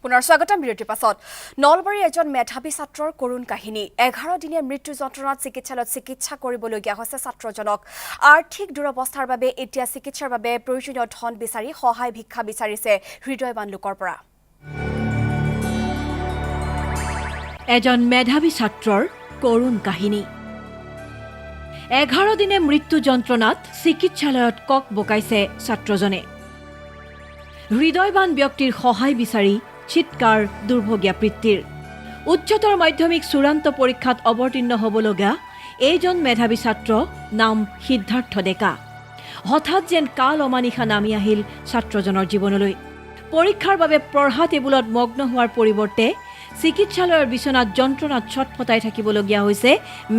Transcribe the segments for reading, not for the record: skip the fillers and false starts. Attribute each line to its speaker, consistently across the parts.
Speaker 1: পুনৰ স্বাগতম বিৰতিৰ পাছত নলবাৰীৰ এজন মেধাৱী ছাত্ৰৰ কৰুণ কাহিনী 11 দিনীয়া মৃত্যু যন্ত্ৰণাত চিকিৎসালয়ত চিকিৎসা কৰিবলগীয়া হৈছে ছাত্ৰজনক আৰ্থিক দুৰৱস্থাৰ বাবে এতিয়া চিকিৎসাৰ বাবে প্ৰয়োজনীয় ধন বিচাৰি সহায় ভিক্ষা বিচাৰিছে হৃদয়বান লোকৰ পৰা
Speaker 2: এজন মেধাৱী ছাত্ৰৰ কৰুণ কাহিনী 11 দিনে মৃত্যু যন্ত্ৰণাত চিকিৎসালয়ত কক বকাইছে ছাত্ৰজনে হৃদয়বান ব্যক্তিৰ সহায় বিচাৰি চিৎকাৰ দুৰ্ভগীয়া পিতৃৰ উচ্চতৰ মাধ্যমিক চূড়ান্ত পৰীক্ষাত অৱতীৰ্ণ হ'বলগা এইজন মেধাৱী ছাত্ৰ নাম সিদ্ধাৰ্থ ডেকা হঠাৎ যেন কাল অমানিশা নামি আহিল ছাত্ৰজনৰ জীৱনলৈ পৰীক্ষাৰ বাবে পঢ়া টেবুলত মগ্ন হোৱাৰ পৰিৱৰ্তে চিকিৎসালয়ৰ বিচনাত যন্ত্ৰণাত ছটফটাই থাকিবলগীয়া হৈছে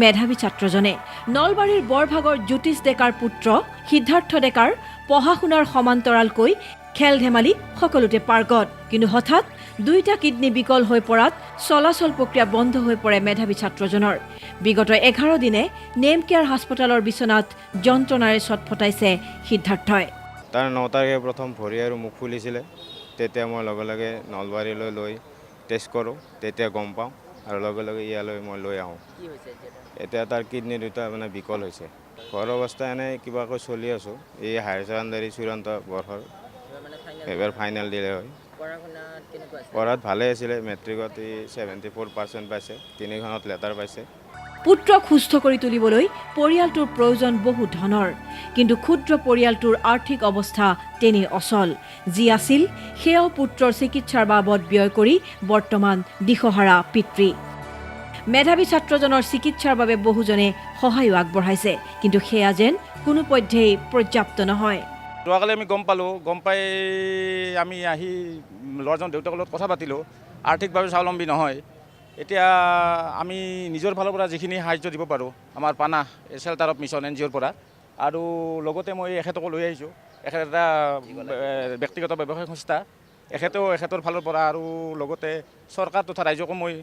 Speaker 2: মেধাৱী ছাত্ৰজনে নলবাৰীৰ বৰভাগৰ জ্যোতিষ ডেকাৰ পুত্ৰ সিদ্ধাৰ্থ ডেকাৰ পঢ়া শুনাৰ সমান্তৰালকৈ খেল ধেমালি সকলোতে পাৰ্গত কিন্তু হঠাৎ দুইটা কিডনি বিকল হৈ পৰাত চলাচল প্ৰক্ৰিয়া বন্ধ হৈ পৰে মেধাৱী ছাত্ৰজনৰ বিগত 11 দিনে নেম কেয়াৰ হাস্পতালৰ বিচনাত যন্ত্ৰণাৰে ছটফটাইছে সিদ্ধাৰ্থই
Speaker 3: তাৰ 9 তাৰিখে প্ৰথম ভৰি আৰু মুখ ফুলিছিলে তেতিয়া মই লগে লগে নলবাৰীলৈ লৈ টেষ্ট কৰোঁ তেতিয়া গম পাওঁ আৰু লগে লগে ইয়ালৈ মই লৈ আহোঁ এতিয়া তাৰ কিডনি দুটা মানে বিকল হৈছে ঘৰৰ অৱস্থা এনে কিবাকৈ চলি আছোঁ এই হায়াৰ ছেকেণ্ডাৰী চূড়ান্ত বৰ্ষৰ এবাৰ ফাইনেল দিলে হয় পঢ়াত ভালে আছিলে মেট্ৰিকত 74% পাইছে 3খনত লেটাৰ পাইছে
Speaker 2: পুত্ৰক সুস্থ কৰি তুলিবলৈ পৰিয়ালটোৰ প্ৰয়োজন বহু ধনৰ কিন্তু ক্ষুদ্ৰ পৰিয়ালটোৰ আৰ্থিক অৱস্থা তেনে অচল যি আছিল সেয়াও পুত্ৰৰ চিকিৎসাৰ বাবদ ব্যয় কৰি বৰ্তমান দিশহাৰা পিতৃ মেধাৱী ছাত্ৰজনৰ চিকিৎসাৰ বাবে বহুজনে সহায় আগবঢ়াইছে কিন্তু সেয়া যেন কোনো পধ্যেই পৰ্যাপ্ত নহয়
Speaker 4: যোৱাকালি আমি গম পাই আমি আহি ল'ৰাজন দেউতাকৰ লগত কথা পাতিলোঁ আৰ্থিকভাৱে স্বাৱলম্বী নহয় এতিয়া আমি নিজৰ ফালৰ পৰা যিখিনি সাহায্য দিব পাৰোঁ আমাৰ পানা চেল্টাৰ অফ মিছন NGOৰ পৰা আৰু লগতে মই এখেতকো লৈ আহিছোঁ এখেত এটা ব্যক্তিগত ব্যৱসায়িক সংস্থা এখেতৰ ফালৰ পৰা আৰু লগতে চৰকাৰ তথা ৰাইজকো মই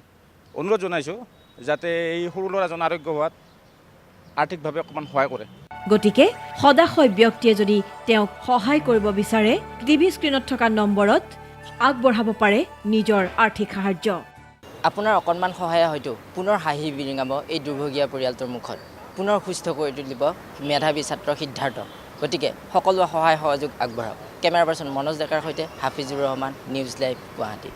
Speaker 4: অনুৰোধ জনাইছোঁ যাতে এই সৰু ল'ৰাজন আৰোগ্য হোৱাত আৰ্থিকভাৱে অকণমান সহায় কৰে
Speaker 2: গতিকে সদাশয় ব্যক্তিয়ে যদি তেওঁক সহায় কৰিব বিচাৰে টিভি স্ক্ৰীনত থকা নম্বৰত আগবঢ়াব পাৰে নিজৰ আৰ্থিক সাহায্য
Speaker 5: আপোনাৰ অকণমান সহায়ে হয়তো পুনৰ হাঁহি বিৰিঙাব এই দুৰ্ভগীয়া পৰিয়ালটোৰ মুখত পুনৰ সুস্থ কৰি তুলিব মেধাৱী ছাত্ৰ সিদ্ধাৰ্থ গতিকে সকলোৱে সহায় সহযোগ আগবঢ়াওক কেমেৰা পাৰ্চন মনোজ ডেকাৰ সৈতে হাফিজুৰ ৰহমান নিউজ লাইভ গুৱাহাটী